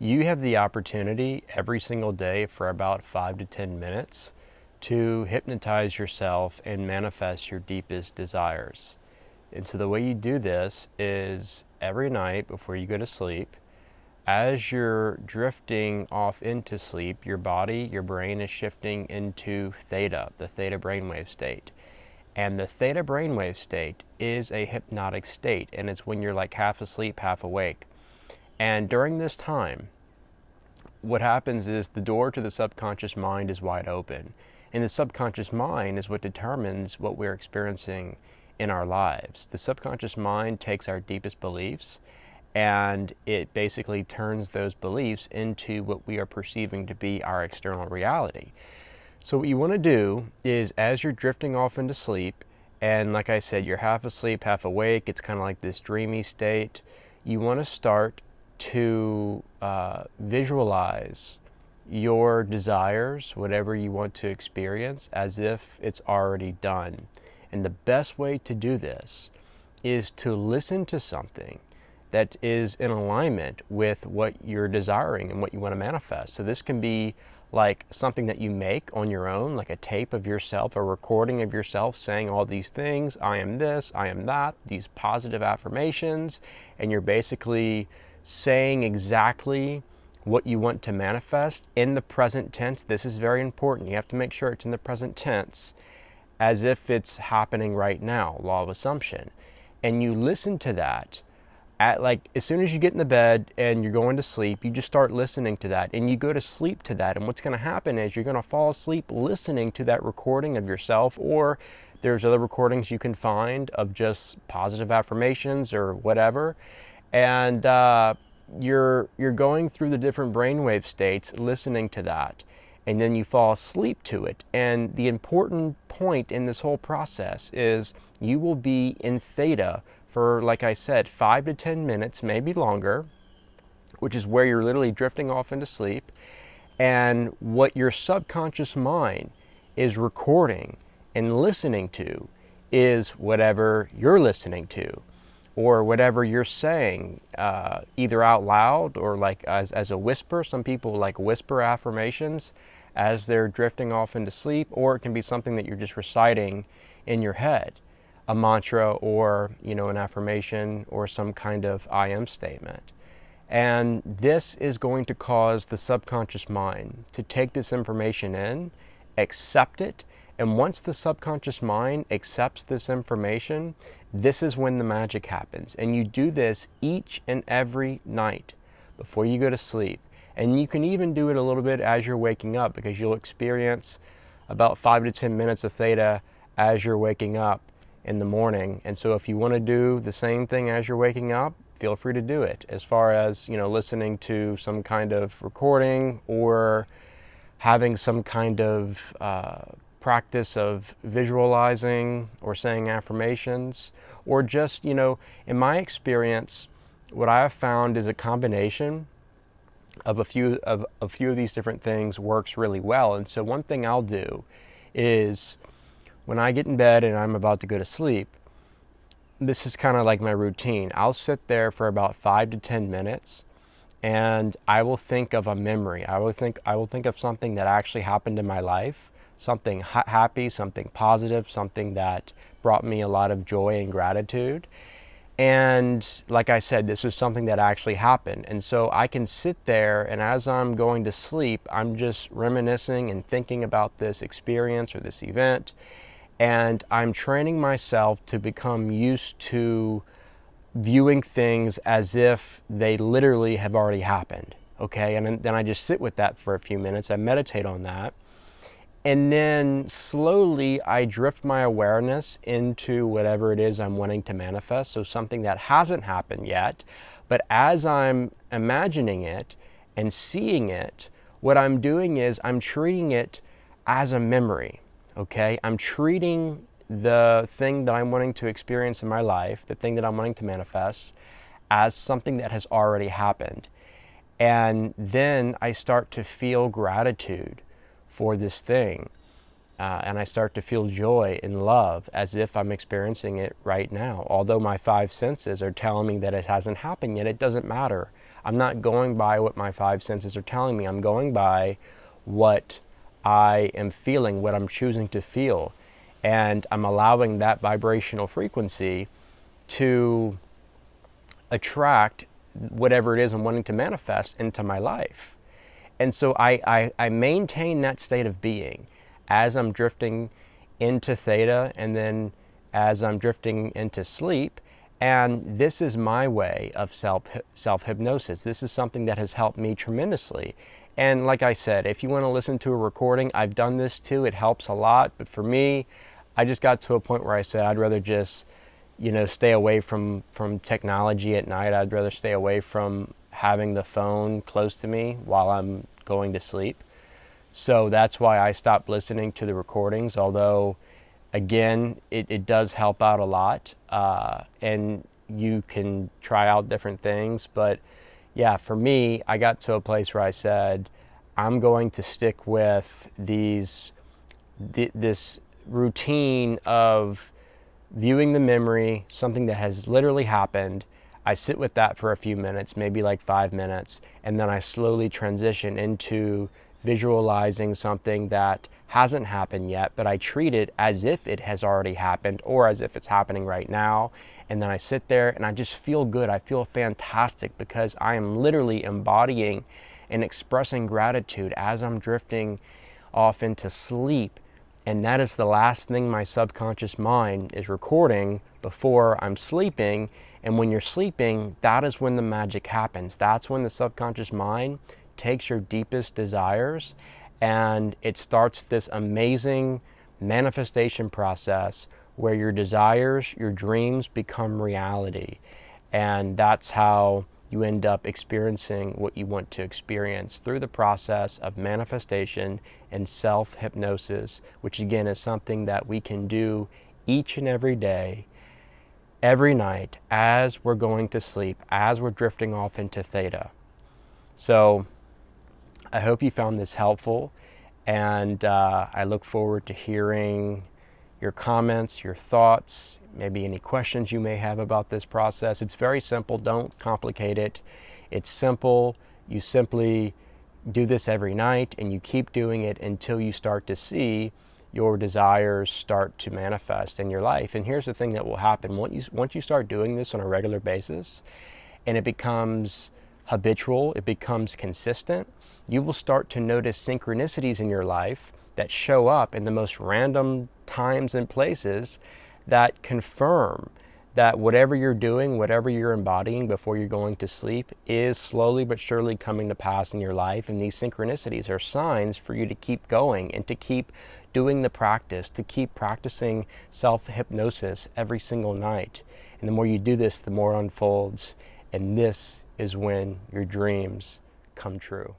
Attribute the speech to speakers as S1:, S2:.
S1: You have the opportunity every single day for about 5 to 10 minutes to hypnotize yourself and manifest your deepest desires. And so the way you do this is every night before you go to sleep, as you're drifting off into sleep, your body, your brain is shifting into theta, the theta brainwave state. And the theta brainwave state is a hypnotic state, and it's when you're like half asleep, half awake. And during this time, what happens is the door to the subconscious mind is wide open. And the subconscious mind is what determines what we're experiencing in our lives. The subconscious mind takes our deepest beliefs and it basically turns those beliefs into what we are perceiving to be our external reality. So what you want to do is, as you're drifting off into sleep, and like I said, you're half asleep, half awake, it's kind of like this dreamy state, you want to start to visualize your desires, whatever you want to experience, as if it's already done. And the best way to do this is to listen to something that is in alignment with what you're desiring and what you want to manifest. So this can be like something that you make on your own, like a tape of yourself, a recording of yourself saying all these things, I am this, I am that, these positive affirmations, and you're basically saying exactly what you want to manifest in the present tense. This is very important. You have to make sure it's in the present tense as if it's happening right now, law of assumption. And you listen to that at, like, as soon as you get in the bed and you're going to sleep, you just start listening to that and you go to sleep to that. And what's going to happen is you're going to fall asleep listening to that recording of yourself, or there's other recordings you can find of just positive affirmations or whatever. And you're going through the different brainwave states listening to that, and then you fall asleep to it. And the important point in this whole process is you will be in theta for, like I said, 5 to 10 minutes, maybe longer, which is where you're literally drifting off into sleep. And what your subconscious mind is recording and listening to is whatever you're listening to, or whatever you're saying, either out loud or like as a whisper. Some people like whisper affirmations as they're drifting off into sleep, or it can be something that you're just reciting in your head, a mantra, or an affirmation, or some kind of I am statement. And this is going to cause the subconscious mind to take this information in, accept it, and once the subconscious mind accepts this information, this is when the magic happens. And you do this each and every night before you go to sleep. And you can even do it a little bit as you're waking up, because you'll experience about 5 to 10 minutes of theta as you're waking up in the morning. And so if you want to do the same thing as you're waking up, feel free to do it. As far as, listening to some kind of recording, or having some kind of practice of visualizing or saying affirmations, or just, in my experience, what I have found is a combination of a few of these different things works really well. And so one thing I'll do is, when I get in bed and I'm about to go to sleep, this is kind of like my routine. I'll sit there for about 5 to 10 minutes and I will think of a memory. I will think of something that actually happened in my life, something happy, something positive, something that brought me a lot of joy and gratitude. And like I said, this was something that actually happened. And so I can sit there, and as I'm going to sleep, I'm just reminiscing and thinking about this experience or this event. And I'm training myself to become used to viewing things as if they literally have already happened. Okay, and then I just sit with that for a few minutes. I meditate on that. And then slowly I drift my awareness into whatever it is I'm wanting to manifest. So something that hasn't happened yet, but as I'm imagining it and seeing it, what I'm doing is I'm treating it as a memory. Okay, I'm treating the thing that I'm wanting to experience in my life, the thing that I'm wanting to manifest, as something that has already happened. And then I start to feel gratitude for this thing. And I start to feel joy and love as if I'm experiencing it right now. Although my 5 senses are telling me that it hasn't happened yet, it doesn't matter. I'm not going by what my five senses are telling me. I'm going by what I am feeling, what I'm choosing to feel. And I'm allowing that vibrational frequency to attract whatever it is I'm wanting to manifest into my life. And so I maintain that state of being as I'm drifting into theta and then as I'm drifting into sleep. And this is my way of self-hypnosis. This is something that has helped me tremendously. And like I said, if you want to listen to a recording, I've done this too. It helps a lot. But for me, I just got to a point where I said I'd rather just, stay away from technology at night. I'd rather stay away from having the phone close to me while I'm going to sleep. So that's why I stopped listening to the recordings, although, again, it does help out a lot. And you can try out different things. But yeah, for me, I got to a place where I said, I'm going to stick with this routine of viewing the memory, something that has literally happened. I sit with that for a few minutes, maybe like 5 minutes, and then I slowly transition into visualizing something that hasn't happened yet, but I treat it as if it has already happened or as if it's happening right now. And then I sit there and I just feel good. I feel fantastic because I am literally embodying and expressing gratitude as I'm drifting off into sleep. And that is the last thing my subconscious mind is recording before I'm sleeping. And when you're sleeping, that is when the magic happens. That's when the subconscious mind takes your deepest desires and it starts this amazing manifestation process where your desires, your dreams become reality. And that's how you end up experiencing what you want to experience through the process of manifestation and self-hypnosis, which again is something that we can do each and every day, every night, as we're going to sleep, as we're drifting off into theta. So I hope you found this helpful, and I look forward to hearing your comments, your thoughts, maybe any questions you may have about this process. It's very simple. Don't complicate it. It's simple. You simply do this every night and you keep doing it until you start to see your desires start to manifest in your life. And here's the thing that will happen. Once you start doing this on a regular basis and it becomes habitual, it becomes consistent, you will start to notice synchronicities in your life that show up in the most random times and places that confirm that whatever you're doing, whatever you're embodying before you're going to sleep is slowly but surely coming to pass in your life. And these synchronicities are signs for you to keep going and to keep doing the practice, to keep practicing self-hypnosis every single night. And the more you do this, the more it unfolds. And this is when your dreams come true.